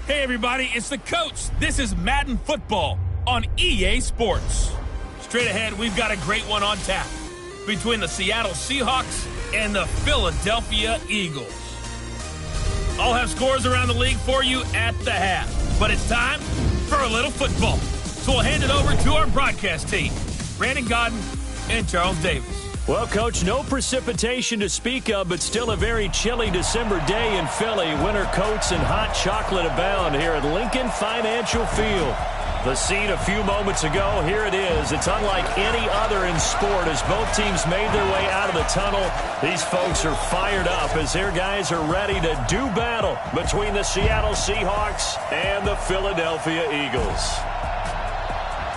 Hey everybody, it's the coach. This is Madden Football on EA Sports. Straight ahead, we've got a great one on tap between the Seattle Seahawks and the Philadelphia Eagles. I'll have scores around the league for you at the half, but it's time for a little football. So we'll hand it over to our broadcast team, Brandon Godden and Charles Davis. Well, Coach, no precipitation to speak of, but still a very chilly December day in Philly. Winter coats and hot chocolate abound here at Lincoln Financial Field. The scene a few moments ago, here it is. It's unlike any other in sport as both teams made their way out of the tunnel. These folks are fired up as their guys are ready to do battle between the Seattle Seahawks and the Philadelphia Eagles.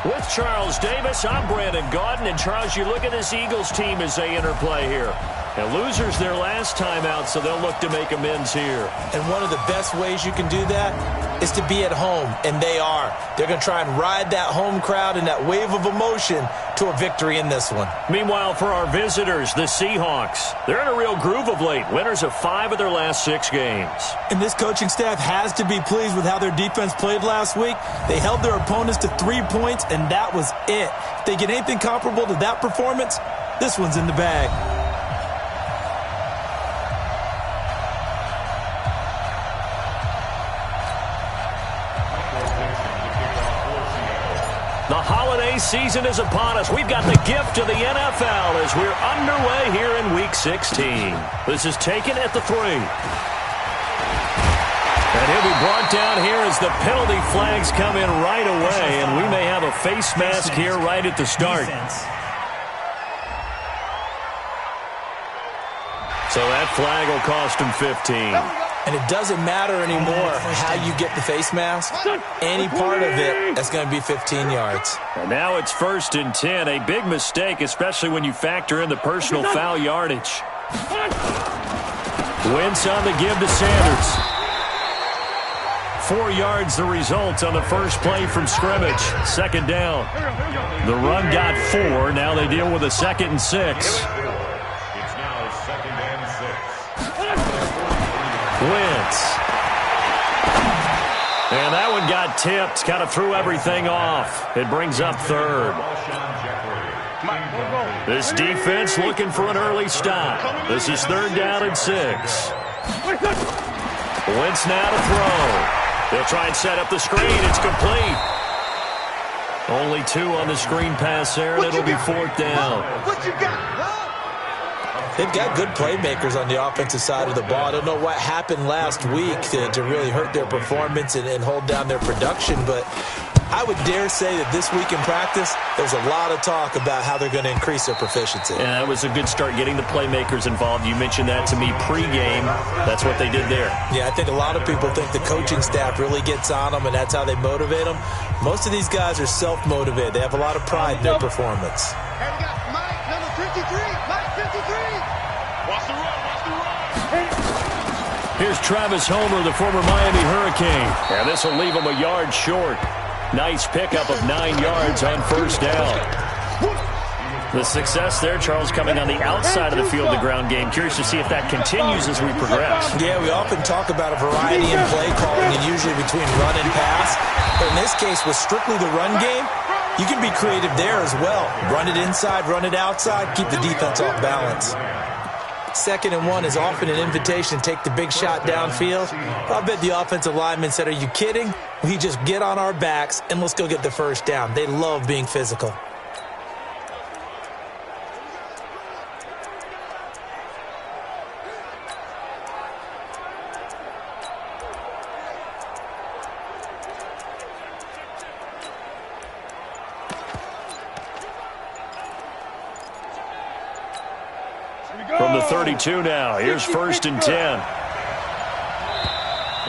With Charles Davis, I'm Brandon Godden. And, Charles, you look at this Eagles team as they enter play here. And losers their last time out, so they'll look to make amends here. And one of the best ways you can do that is to be at home, and they are. They're going to try and ride that home crowd and that wave of emotion to a victory in this one. Meanwhile, for our visitors, the Seahawks, they're in a real groove of late. Winners of 5 of their last 6 games. And this coaching staff has to be pleased with how their defense played last week. They held their opponents to 3 points, and that was it. If they get anything comparable to that performance, this one's in the bag. The holiday season is upon us. We've got the gift of the NFL as we're underway here in Week 16. This is taken at the 3. And he'll be brought down here as the penalty flags come in right away, and we may have a face mask here right at the start. So that flag will cost him 15. And it doesn't matter anymore how you get the face mask. Any part of it, that's going to be 15 yards. And now it's 1st and 10. A big mistake, especially when you factor in the personal foul yardage. Wentz on the give to Sanders. 4 yards the result on the first play from scrimmage. 2nd down. The run got 4. Now they deal with a 2nd and 6. Wentz. And that one got tipped. Kind of threw everything off. It brings up 3rd. This defense looking for an early stop. This is 3rd down and 6. Wentz now to throw. They'll try and set up the screen. It's complete. Only 2 on the screen pass there, and it'll be 4th down. What you got? They've got good playmakers on the offensive side of the ball. I don't know what happened last week to really hurt their performance and hold down their production, but I would dare say that this week in practice, there's a lot of talk about how they're going to increase their proficiency. And that was a good start getting the playmakers involved. You mentioned that to me pregame. That's what they did there. Yeah, I think a lot of people think the coaching staff really gets on them, and that's how they motivate them. Most of these guys are self-motivated. They have a lot of pride in their performance. Hey, we got Mike, number 53. Mike, 53. Watch the run, watch the run. Here's Travis Homer, the former Miami Hurricane. And this will leave him a yard short. Nice pickup of 9 yards on 1st down. The success there, Charles, coming on the outside of the field, the ground game. Curious to see if that continues as we progress. Yeah, we often talk about a variety in play calling and usually between run and pass. But in this case, with strictly the run game, you can be creative there as well. Run it inside, run it outside, keep the defense off balance. 2nd and 1 is often an invitation to take the big shot downfield. I bet the offensive lineman said, are you kidding? We just get on our backs and let's go get the 1st down. They love being physical. From the 32 now, here's 1st and 10.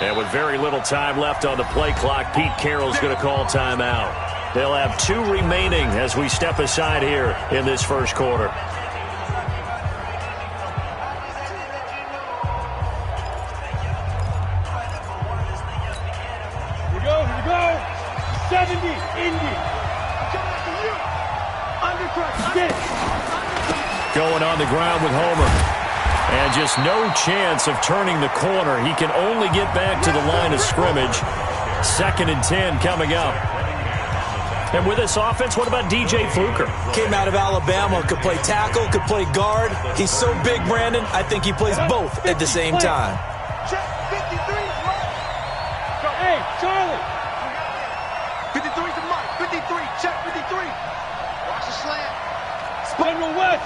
And with very little time left on the play clock, Pete Carroll's going to call timeout. They'll have 2 remaining as we step aside here in this first quarter. Here we go. 70, Indy. Going on the ground with Homer. And just no chance of turning the corner. He can only get back to the line of scrimmage. 2nd and 10 coming up. And with this offense, what about DJ Fluker? Came out of Alabama, could play tackle, could play guard. He's so big, Brandon, I think he plays both at the same time. Check 53. Hey, Charlie. 53 to Mike. 53. Check 53. Watch the slant. Spiral West.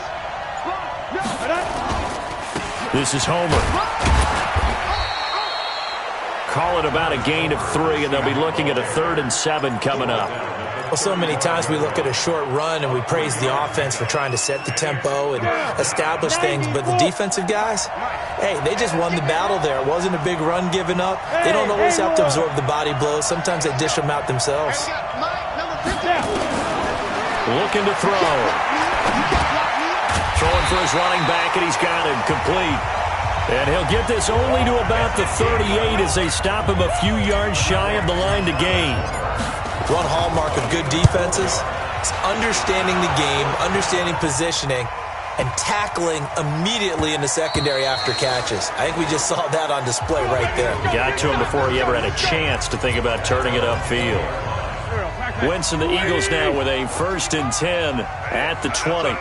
This is Homer. Call it about a gain of 3, and they'll be looking at a 3rd and 7 coming up. Well, so many times we look at a short run and we praise the offense for trying to set the tempo and establish things, but the defensive guys, hey, they just won the battle there. It wasn't a big run given up. They don't always have to absorb the body blows. Sometimes they dish them out themselves. Looking to throw. Throwing for his running back, and he's got him complete. And he'll get this only to about the 38 as they stop him a few yards shy of the line to gain. One hallmark of good defenses is understanding the game, understanding positioning, and tackling immediately in the secondary after catches. I think we just saw that on display right there. Got to him before he ever had a chance to think about turning it upfield. Wentz and the Eagles now with a 1st and 10 at the 20.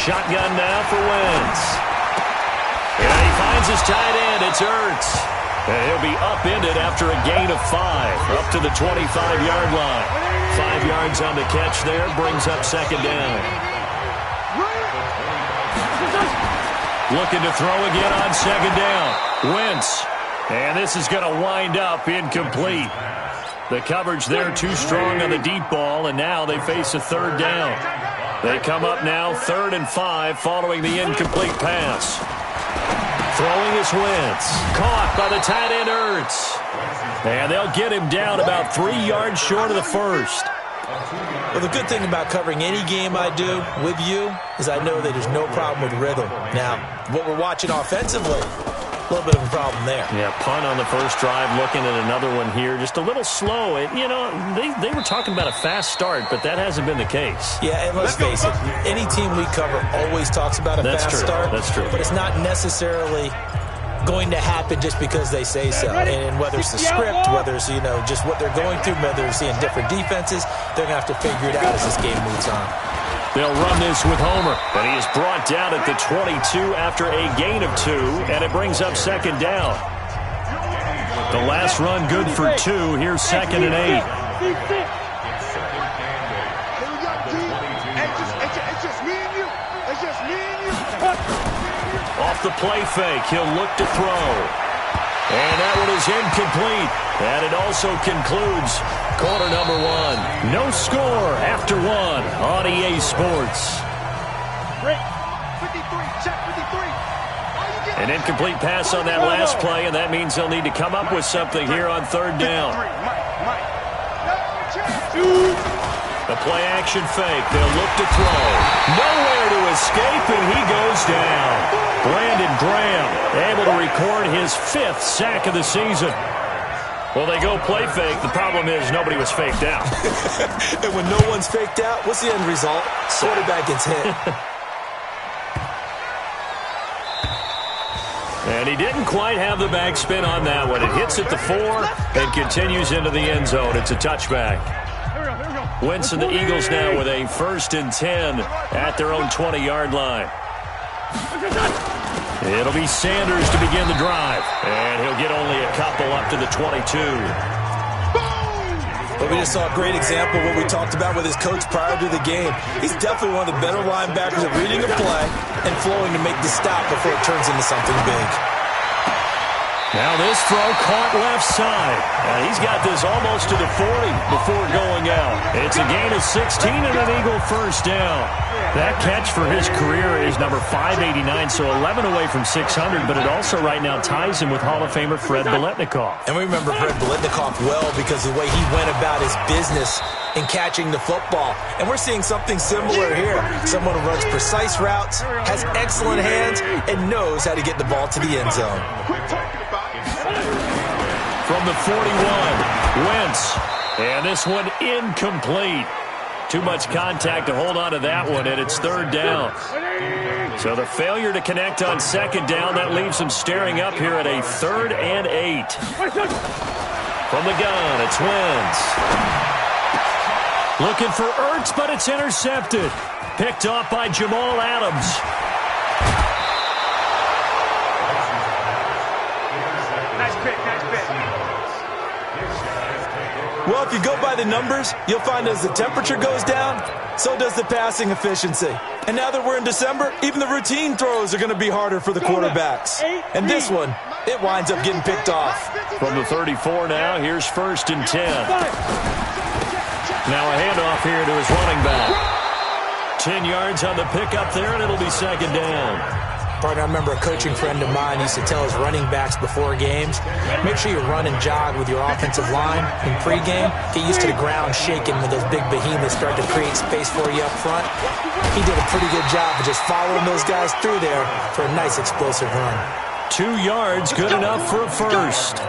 Shotgun now for Wentz. And he finds his tight end. It's Ertz. And he'll be upended after a gain of 5, up to the 25-yard line. 5 yards on the catch there, brings up 2nd down. Looking to throw again on 2nd down. Wentz. And this is going to wind up incomplete. The coverage there too strong on the deep ball, and now they face a 3rd down. They come up now 3rd and 5 following the incomplete pass. Throwing is Wentz. Caught by the tight end Ertz. And they'll get him down about 3 yards short of the 1st. Well, the good thing about covering any game I do with you is I know that there's no problem with rhythm. Now, what we're watching offensively, a little bit of a problem there. Yeah, punt on the first drive, looking at another one here. Just a little slow. You know, they were talking about a fast start, but that hasn't been the case. Yeah, and let's face it, any team we cover always talks about a fast start. That's true. But it's not necessarily going to happen just because they say so. And whether it's the script, whether it's, just what they're going through, whether they're seeing different defenses, they're going to have to figure it out as this game moves on. They'll run this with Homer, and he is brought down at the 22 after a gain of 2, and it brings up 2nd down. The last run good for 2. Here's 2nd and 8. It's just me and you. It's just me and you. Off the play fake, he'll look to throw. And that one is incomplete. And it also concludes quarter number 1. No score after 1 on EA Sports. 53, check 53. An incomplete pass on that last play, and that means they'll need to come up with something here on 3rd down. The play action fake. They'll look to throw. Nowhere to escape, and he goes down. Brandon Graham able to record his 5th sack of the season. Well, they go play fake. The problem is nobody was faked out. And when no one's faked out, what's the end result? Quarterback gets hit. And he didn't quite have the backspin on that one. It hits at the 4 and continues into the end zone. It's a touchback. Wentz and the Eagles now with a 1st and 10 at their own 20-yard line. It'll be Sanders to begin the drive. And he'll get only a couple up to the 22. But we just saw a great example of what we talked about with his coach prior to the game. He's definitely one of the better linebackers at reading a play and flowing to make the stop before it turns into something big. Now this throw caught left side. And he's got this almost to the 40 before going out. It's a gain of 16 and an Eagle 1st down. That catch for his career is number 589, so 11 away from 600, but it also right now ties him with Hall of Famer Fred Biletnikoff. And we remember Fred Biletnikoff well because of the way he went about his business in catching the football. And we're seeing something similar here. Someone who runs precise routes, has excellent hands, and knows how to get the ball to the end zone. from the 41. Wentz. And this one incomplete. Too much contact to hold on to that one, and it's third down. So the failure to connect on second down, that leaves them staring up here at a 3rd and 8. From the gun, it's Wentz. Looking for Ertz, but it's intercepted. Picked off by Jamal Adams. Nice pick, nice pick. Well, if you go by the numbers, you'll find as the temperature goes down, so does the passing efficiency. And now that we're in December, even the routine throws are going to be harder for the quarterbacks. And this one, it winds up getting picked off. From the 34 now, here's 1st and 10. Now a handoff here to his running back. 10 yards on the pickup there, and it'll be 2nd down. Partner, I remember a coaching friend of mine used to tell his running backs before games, make sure you run and jog with your offensive line in pregame. Get used to the ground shaking when those big behemoths start to create space for you up front. He did a pretty good job of just following those guys through there for a nice explosive run. 2 yards, good enough for a first.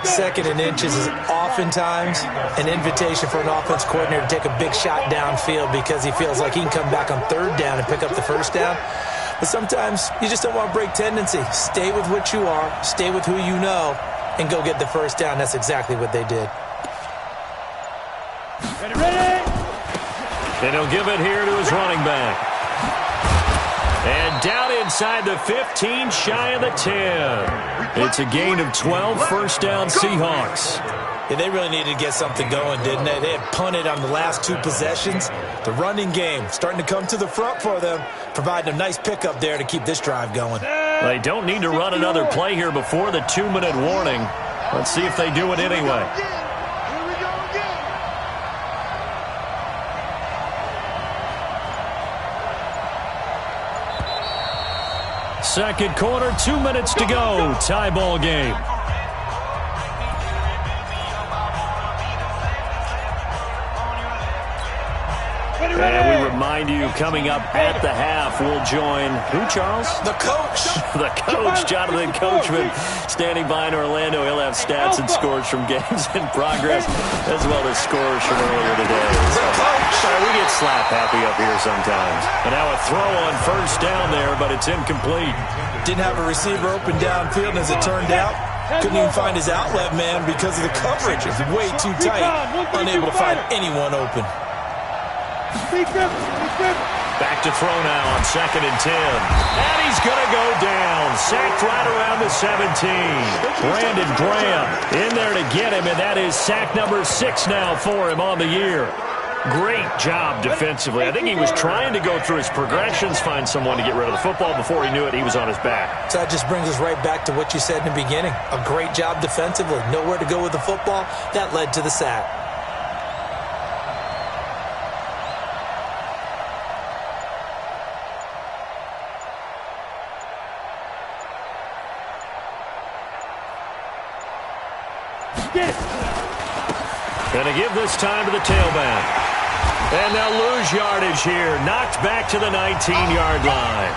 2nd and inches is oftentimes an invitation for an offense coordinator to take a big shot downfield because he feels like he can come back on 3rd down and pick up the 1st down. But sometimes you just don't want to break tendency. Stay with what you are, stay with who you know, and go get the 1st down. That's exactly what they did. Ready? And he'll give it here to his running back. And down inside the 15, shy of the 10. It's a gain of 12, 1st down Seahawks. Yeah, they really needed to get something going, didn't they? They had punted on the last 2 possessions. The running game starting to come to the front for them, providing a nice pickup there to keep this drive going. They don't need to run another play here before the 2-minute warning. Let's see if they do it anyway. Here we go again. Second quarter, 2 minutes to go. Tie ball game. And we remind you, coming up at the half, we'll join who, Charles? The coach. The coach, Jonathan Coachman, standing by in Orlando. He'll have stats and scores from games in progress, as well as scores from earlier today. The coach. We get slap happy up here sometimes. And now a throw on 1st down there, but it's incomplete. Didn't have a receiver open downfield, and as it turned out, couldn't even find his outlet man because of the coverage. It was way too tight, unable to find anyone open. Back to throw now on 2nd and 10. And he's going to go down. Sacked right around the 17. Brandon Graham in there to get him, and that is sack number 6 now for him on the year. Great job defensively. I think he was trying to go through his progressions, find someone to get rid of the football. Before he knew it, he was on his back. So that just brings us right back to what you said in the beginning. A great job defensively. Nowhere to go with the football. That led to the sack. Going to give this time to the tailback. And they'll lose yardage here. Knocked back to the 19-yard line.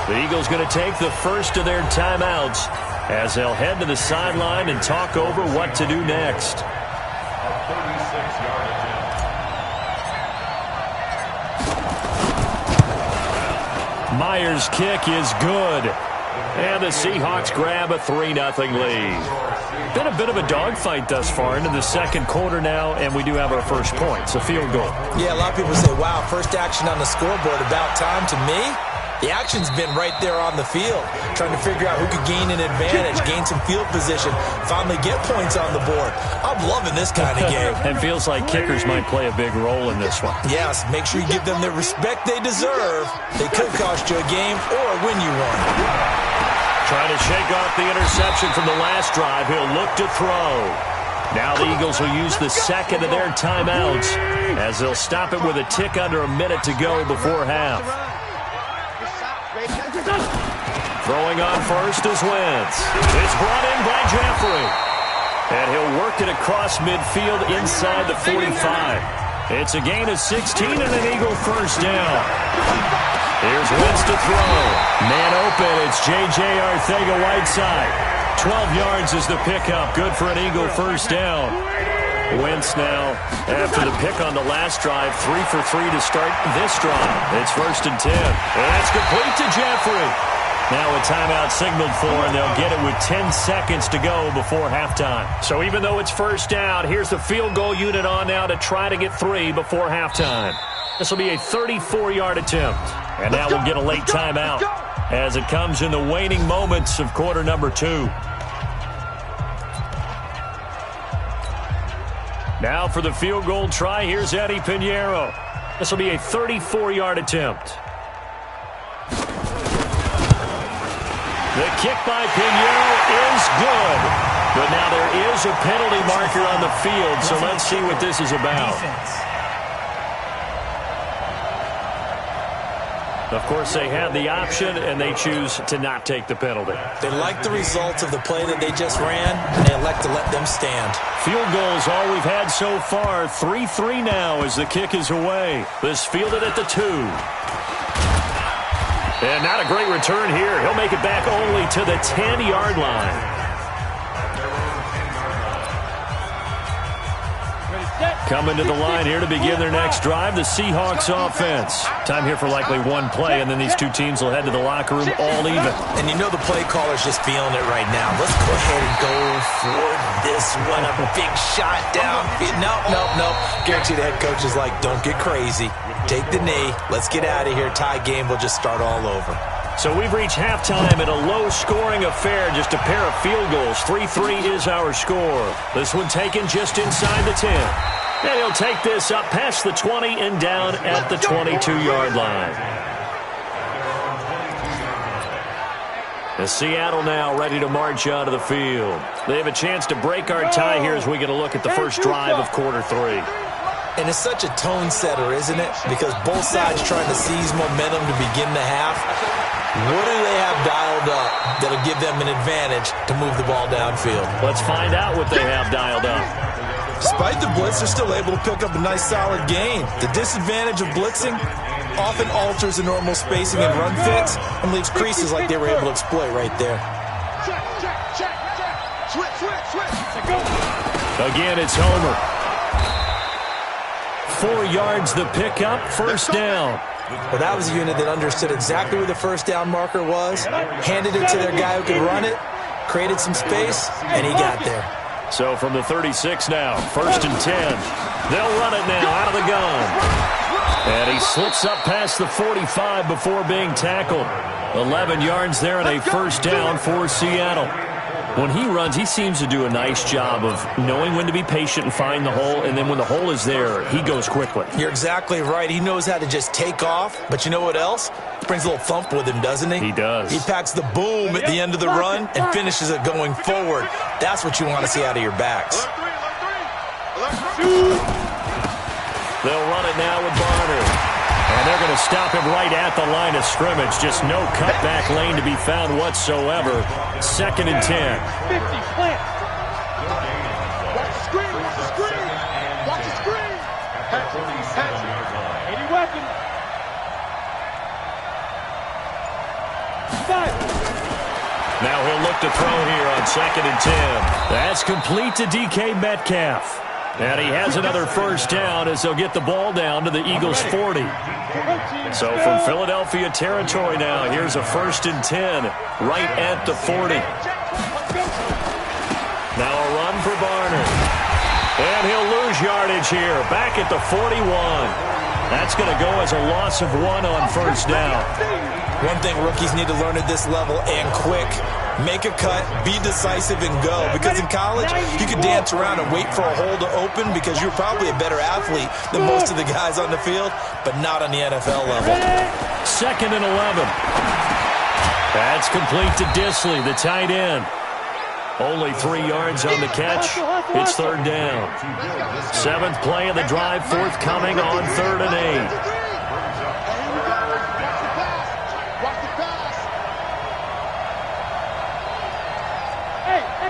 The Eagles going to take the first of their timeouts as they'll head to the sideline and talk over what to do next. Myers' kick is good. And the Seahawks grab a 3-0 lead. Been a bit of a dogfight thus far into the second quarter now, and we do have our first point. It's a field goal. Yeah, a lot of people say, wow, first action on the scoreboard, about time. To me, the action's been right there on the field, trying to figure out who could gain an advantage, gain some field position, finally get points on the board. I'm loving this kind of game. It feels like kickers might play a big role in this one. Yes, make sure you give them the respect they deserve. They could cost you a game or win you one. Trying to shake off the interception from the last drive. He'll look to throw. Now the Eagles will use the second of their timeouts as they'll stop it with a tick under a minute to go before half. Throwing on first is Wentz. It's brought in by Jeffrey. And he'll work it across midfield inside the 45. It's a gain of 16 and an Eagle first down. Here's Wentz to throw. Man open, it's J.J. Arcega-Whiteside. 12 yards is the pickup. Good for an Eagle first down. Wentz now, after the pick on the last drive, 3 for 3 to start this drive. It's 1st and 10. And that's complete to Jeffrey. Now a timeout signaled for, and they'll get it with 10 seconds to go before halftime. So even though it's first down, here's the field goal unit on now to try to get 3 before halftime. This will be a 34-yard attempt. And now we'll get a late timeout as it comes in the waning moments of quarter number 2. Now for the field goal try, here's Eddie Pinheiro. This will be a 34-yard attempt. The kick by Pinheiro is good. But now there is a penalty marker on the field, so let's see what this is about. Of course, they have the option, and they choose to not take the penalty. They like the results of the play that they just ran, and they elect to let them stand. Field goal is all we've had so far. 3-3 now as the kick is away. This fielded at the 2. And not a great return here. He'll make it back only to the 10-yard line. Coming to the line here to begin their next drive, the Seahawks offense. Time here for likely one play, and then these two teams will head to the locker room all even. And you know the play caller's just feeling it right now. Let's go ahead and go for this one. A big shot down. No. Guarantee the head coach is like, don't get crazy. Take the knee. Let's get out of here. Tie game. We'll just start all over. So we've reached halftime in a low-scoring affair, just a pair of field goals. 3-3 is our score. This one taken just inside the 10. And he'll take this up past the 20 and down at the 22-yard line. The Seattle now ready to march onto the field. They have a chance to break our tie here as we get a look at the first drive of quarter 3. And it's such a tone setter, isn't it? Because both sides trying to seize momentum to begin the half. What do they have dialed up that'll give them an advantage to move the ball downfield? Let's find out what they have dialed up. Despite the blitz, they're still able to pick up a nice solid gain. The disadvantage of blitzing often alters the normal spacing and run fits and leaves creases like they were able to exploit right there. Check. Switch. Again, it's Homer. 4 yards the pickup, first down. Well, that was a unit that understood exactly where the first down marker was, handed it to their guy who could run it, created some space, and he got there. So from the 36 now, 1st and 10. They'll run it now out of the gun. And he slips up past the 45 before being tackled. 11 yards there and a first down for Seattle. When he runs, he seems to do a nice job of knowing when to be patient and find the hole, and then when the hole is there, he goes quickly. You're exactly right. He knows how to just take off, but you know what else? Brings a little thump with him, doesn't he? He does. He packs the boom at the end of the run and finishes it going forward. That's what you want to see out of your backs. They'll run it now with Barner. And they're going to stop him right at the line of scrimmage. Just no cutback lane to be found whatsoever. 2nd and 10. 50, plant. Watch the screen. Watch the screen. Any weapon. 5. Now he'll look to throw here on 2nd and 10. That's complete to DK Metcalf. And he has another first down as they'll get the ball down to the Eagles' 40. So from Philadelphia territory now, here's a 1st and 10 right at the 40. Now a run for Barner. And he'll lose yardage here, back at the 41. That's going to go as a loss of 1 on first down. One thing rookies need to learn at this level, and quick, make a cut, be decisive, and go. Because in college, you could dance around and wait for a hole to open because you're probably a better athlete than most of the guys on the field, but not on the NFL level. 2nd and 11. That's complete to Disley, the tight end. Only 3 yards on the catch. It's 3rd down. 7th play of the drive, forthcoming on 3rd and 8.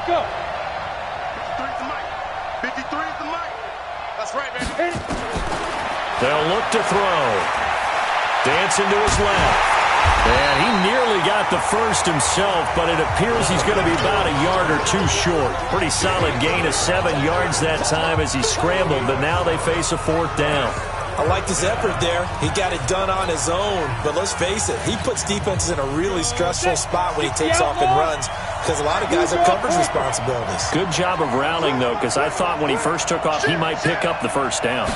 Go. 53 is the mic. 53 is the mic. That's right, baby. They'll look to throw. Dancing to his left. And he nearly got the first himself, but it appears he's going to be about a yard or two short. Pretty solid gain of 7 yards that time as he scrambled, but now they face a 4th down. I liked his effort there. He got it done on his own. But let's face it, he puts defenses in a really stressful spot when he takes off and runs because a lot of guys have coverage responsibilities. Good job of rallying, though, because I thought when he first took off, he might pick up the first down.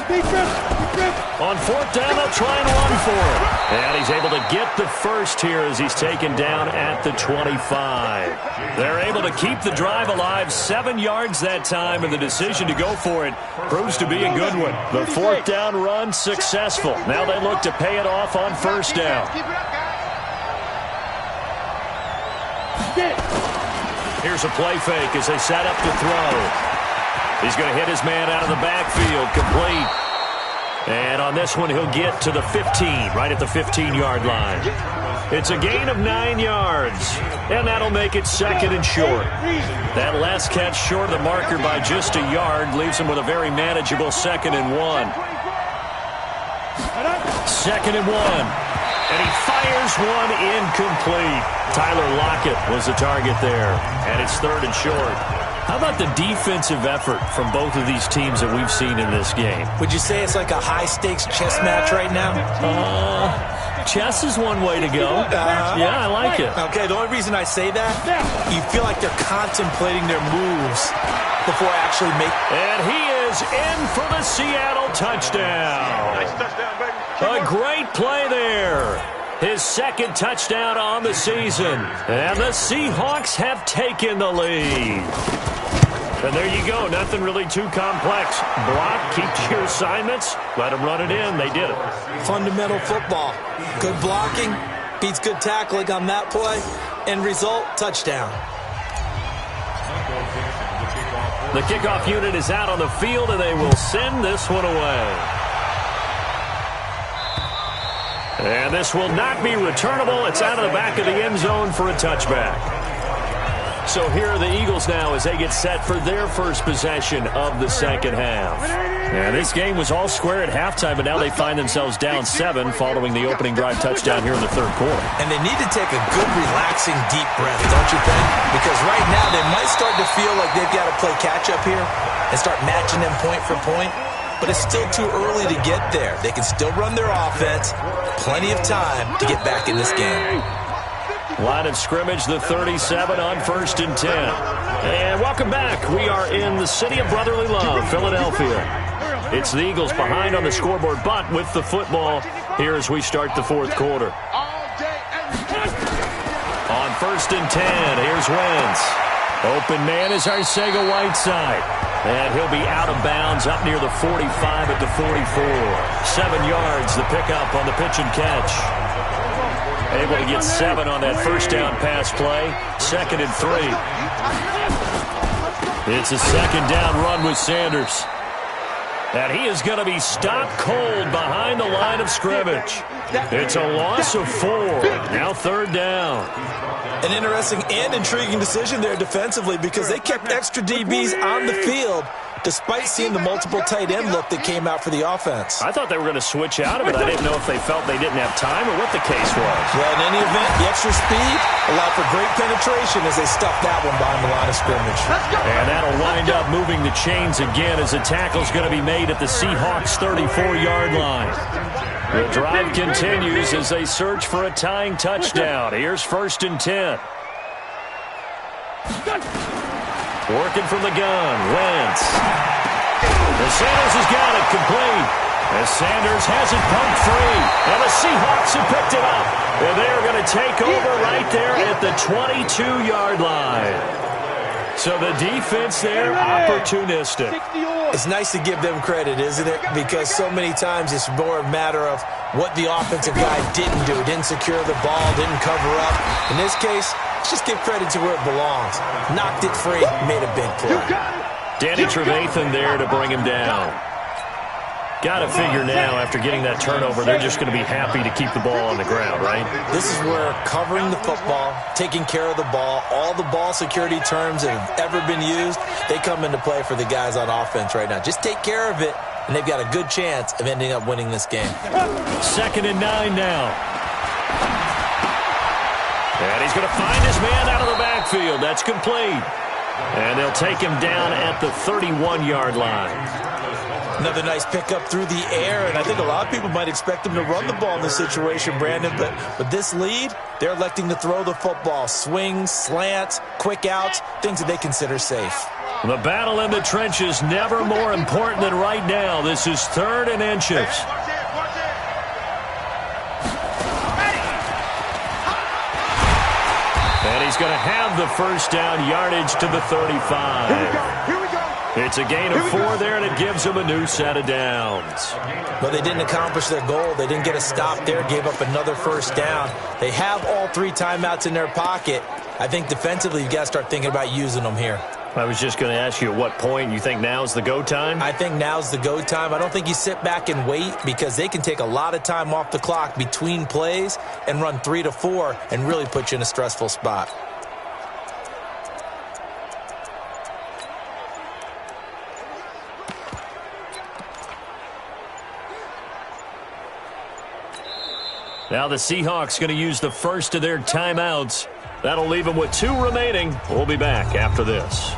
On 4th down, they'll try and run for it. And he's able to get the first here as he's taken down at the 25. They're able to keep the drive alive, 7 yards that time, and the decision to go for it proves to be a good one. The 4th down run successful. Now they look to pay it off on 1st down. Here's a play fake as they set up to throw. He's going to hit his man out of the backfield, complete. And on this one, he'll get to the 15, right at the 15-yard line. It's a gain of 9 yards, and that'll make it 2nd and short. That last catch short of the marker by just a yard leaves him with a very manageable 2nd and 1. 2nd and 1. And he fires one incomplete. Tyler Lockett was the target there. And it's 3rd and short. How about the defensive effort from both of these teams that we've seen in this game? Would you say it's like a high-stakes chess match right now? Chess is one way to go. Yeah, I like it. Okay, the only reason I say that, you feel like they're contemplating their moves before actually And he is in for the Seattle touchdown. Nice touchdown, baby. A great play there. His 2nd touchdown on the season. And the Seahawks have taken the lead. And there you go. Nothing really too complex. Block, keep to your assignments, let them run it in. They did it. Fundamental football. Good blocking beats good tackling on that play. End result, touchdown. The kickoff unit is out on the field, and they will send this one away. And this will not be returnable. It's out of the back of the end zone for a touchback. So here are the Eagles now as they get set for their first possession of the 2nd half. And this game was all square at halftime, but now they find themselves down 7 following the opening drive touchdown here in the 3rd quarter. And they need to take a good, relaxing, deep breath, don't you think? Because right now they might start to feel like they've got to play catch-up here and start matching them point for point. But it's still too early to get there. They can still run their offense. Plenty of time to get back in this game. Line of scrimmage, the 37 on 1st and 10. And welcome back. We are in the city of brotherly love, Philadelphia. It's the Eagles behind on the scoreboard, but with the football here as we start the 4th quarter. On 1st and 10, here's Wentz. Open man is Arcega-Whiteside. And he'll be out of bounds up near the 45 at the 44. 7 yards, the pickup on the pitch and catch. Able to get 7 on that 1st down pass play. 2nd and 3. It's a 2nd down run with Sanders. And he is going to be stopped cold behind the line of scrimmage. It's a loss of 4. Now 3rd down. An interesting and intriguing decision there defensively because they kept extra DBs on the field despite seeing the multiple tight end look that came out for the offense. I thought they were going to switch out of it. I didn't know if they felt they didn't have time or what the case was. Well, in any event, the extra speed allowed for great penetration as they stuffed that one behind the line of scrimmage. And that'll wind up moving the chains again as the tackle's going to be made at the Seahawks' 34-yard line. The drive continues as they search for a tying touchdown. Here's 1st and 10. Working from the gun, Wentz. And Sanders has got it complete. As Sanders has it pumped free. And the Seahawks have picked it up. And they are going to take over right there at the 22-yard line. So the defense there, opportunistic. It's nice to give them credit, isn't it? Because so many times it's more a matter of what the offensive guy didn't do. Didn't secure the ball, didn't cover up. In this case, let's just give credit to where it belongs. Knocked it free, made a big play. Danny Trevathan there to bring him down. Got to figure now, after getting that turnover, they're just going to be happy to keep the ball on the ground, right? This is where covering the football, taking care of the ball, all the ball security terms that have ever been used, they come into play for the guys on offense right now. Just take care of it, and they've got a good chance of ending up winning this game. 2nd and 9 now. And he's going to find his man out of the backfield. That's complete. And they'll take him down at the 31-yard line. Another nice pickup through the air, and I think a lot of people might expect him to run the ball in this situation, Brandon, but with this lead, they're electing to throw the football. Swings, slants, quick outs, things that they consider safe. The battle in the trenches never more important than right now. This is 3rd and inches. And he's going to have the first down, yardage to the 35. Here we go. It's a gain of 4 there, and it gives them a new set of downs. But they didn't accomplish their goal. They didn't get a stop there, gave up another first down. They have all 3 timeouts in their pocket. I think defensively you've got to start thinking about using them here. I was just going to ask you at what point you think now's the go time? I think now's the go time. I don't think you sit back and wait because they can take a lot of time off the clock between plays and run 3 to 4 and really put you in a stressful spot. Now the Seahawks going to use the first of their timeouts. That'll leave them with 2 remaining. We'll be back after this.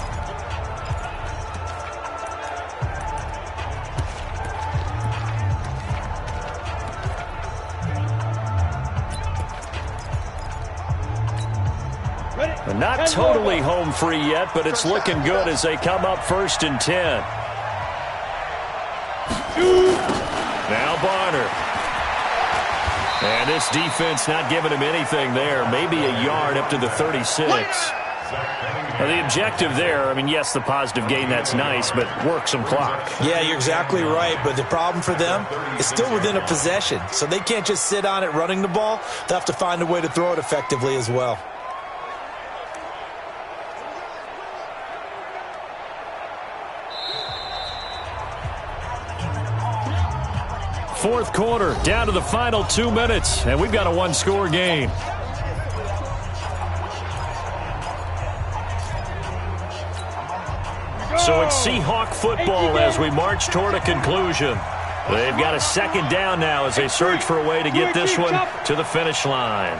And not totally home free yet, but it's looking good as they come up 1st and 10. Now Barner. And this defense not giving him anything there. Maybe a yard up to the 36. Now the objective there, I mean, yes, the positive gain, that's nice, but work some clock. Yeah, you're exactly right, but the problem for them is still within a possession. So they can't just sit on it running the ball. They'll have to find a way to throw it effectively as well. Fourth quarter, down to the final 2 minutes, and we've got a 1-score game. So it's Seahawk football as we march toward a conclusion. They've got a 2nd down now as they search for a way to get this one to the finish line.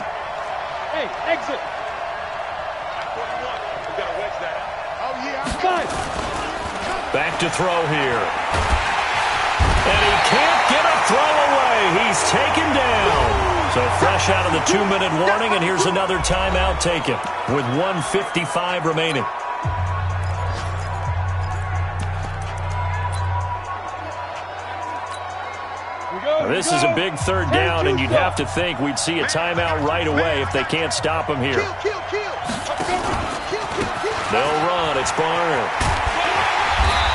Hey, exit. Back to throw here. And he can't get a throw away. He's taken down. So fresh out of the 2-minute warning, and here's another timeout taken with 1:55 remaining. Now, this is a big 3rd down, and you'd have to think we'd see a timeout right away if they can't stop him here. They'll run. It's Barner.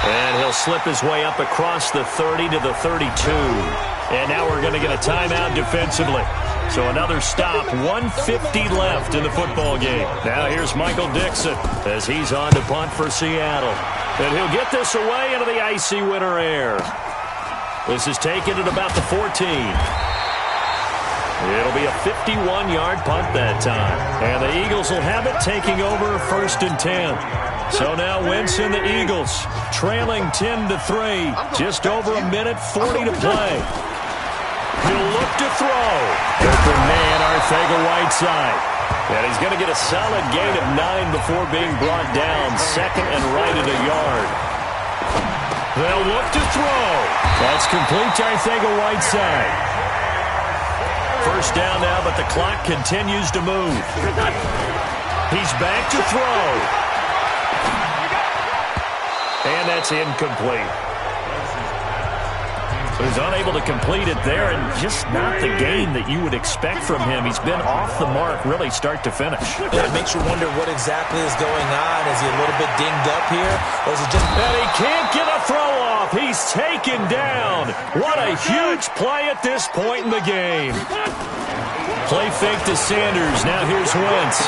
And he'll slip his way up across the 30 to the 32. And now we're going to get a timeout defensively. So another stop, 1:50 left in the football game. Now here's Michael Dixon as he's on to punt for Seattle. And he'll get this away into the icy winter air. This is taken at about the 14. It'll be a 51-yard punt that time. And the Eagles will have it, taking over 1st and 10. So now Wentz and the Eagles trailing 10-3. Just over a minute 40 to play. He'll look to throw. Open man, Arcega-Whiteside. And he's going to get a solid gain of 9 before being brought down. 2nd and right at a yard. They'll look to throw. That's complete to Arcega-Whiteside. First down now, but the clock continues to move. He's back to throw. And that's incomplete. So he's unable to complete it there, and just not the gain that you would expect from him. He's been off the mark really start to finish. Yeah, it makes you wonder what exactly is going on. Is he a little bit dinged up here? Or is it just... And he can't get a throw off. He's taken down. What a huge play at this point in the game. Play fake to Sanders. Now here's Wentz.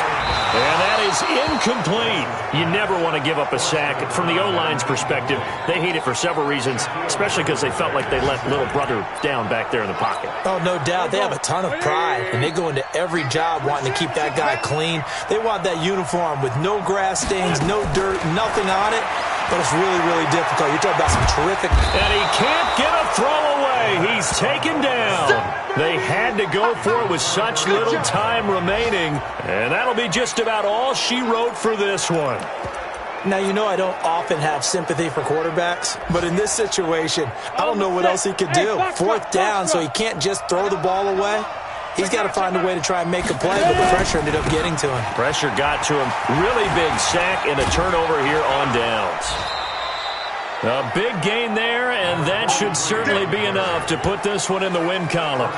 And that is incomplete. You never want to give up a sack. From the O-line's perspective, they hate it for several reasons, especially because they felt like they let little brother down back there in the pocket. Oh, no doubt. They have a ton of pride, and they go into every job wanting to keep that guy clean. They want that uniform with no grass stains, no dirt, nothing on it, but it's really, really difficult. You're talking about some terrific... And he can't get a throw away. He's taken down. They had to go for it with such little time remaining, and that'll be just about all she wrote for this one. Now, you know I don't often have sympathy for quarterbacks, but in this situation, I don't know what else he could do. Fourth down, so he can't just throw the ball away. He's got to find a way to try and make a play, but the pressure ended up getting to him. Pressure got to him. Really big sack and a turnover here on downs. A big gain there, and that should certainly be enough to put this one in the win column.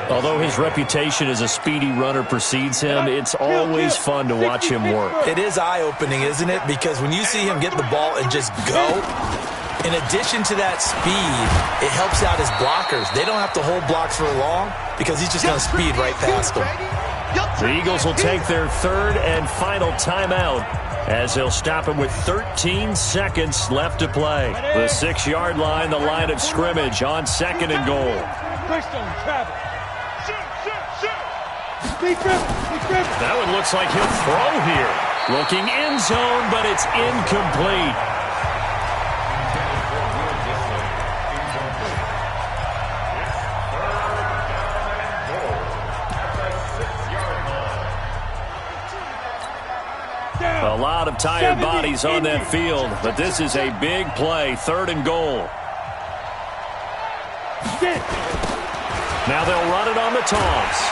Although his reputation as a speedy runner precedes him, it's always fun to watch him work. It is eye-opening, isn't it? Because when you see him get the ball and just go, in addition to that speed, it helps out his blockers. They don't have to hold blocks for long because he's just going to speed right past them. The Eagles will take their third and final timeout as they'll stop him with 13 seconds left to play. The 6-yard line, the line of scrimmage on 2nd and goal. That one looks like he'll throw here. Looking end zone, but it's incomplete. A lot of tired bodies on that field, but this is a big play, 3rd and goal. Now they'll run it on the toss.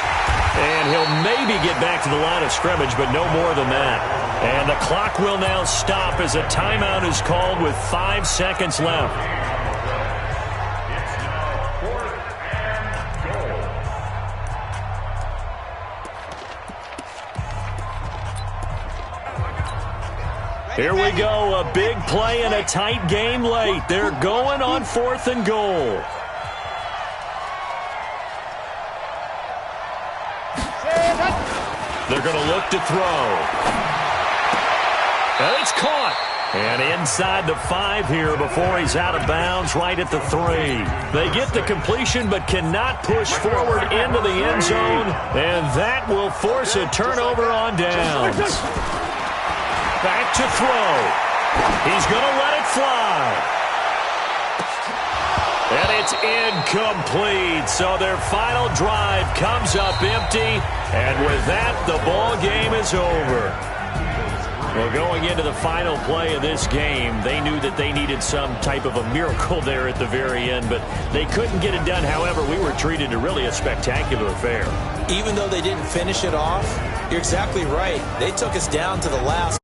And he'll maybe get back to the line of scrimmage, but no more than that. And the clock will now stop as a timeout is called with 5 seconds left. Here we go, a big play and a tight game late. They're going on 4th and goal. They're going to look to throw. And it's caught. And inside the 5 here before he's out of bounds, right at the 3. They get the completion but cannot push forward into the end zone, and that will force a turnover on downs. Back to throw. He's going to let it fly. And it's incomplete. So their final drive comes up empty. And with that, the ball game is over. Well, going into the final play of this game, they knew that they needed some type of a miracle there at the very end, but they couldn't get it done. However, we were treated to really a spectacular affair. Even though they didn't finish it off, you're exactly right. They took us down to the last.